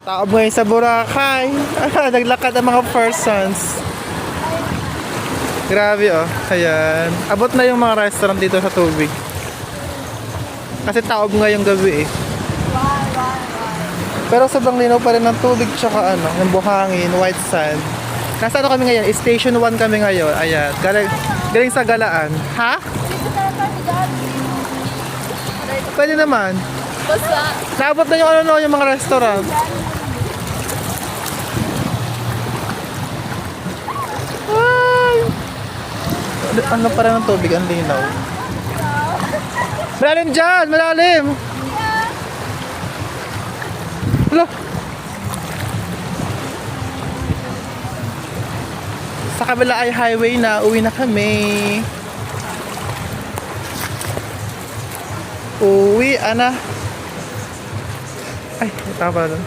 Taob ngayon sa Boracay. Naglakad ang mga persons. Grabe oh. Ayan. Abot na yung mga restaurant dito sa tubig. Kasi taob ngayong gabi eh. Pero sobrang linaw pa rin ng tubig tsaka ano, yung buhangin, white sand. Nasa ano kami ngayon? Station 1 kami ngayon. Ayan. Galing sa Galaan. Ha? Pwede naman. Basta. Naabot na yung ano yung mga restaurant. Ay! Ano pa rin ng tubig? Ang linaw. Malalim dyan! Malalim! Hala! Sa kabila ay highway na. Uwi na kami. Uwi, ana. Ay, tama na.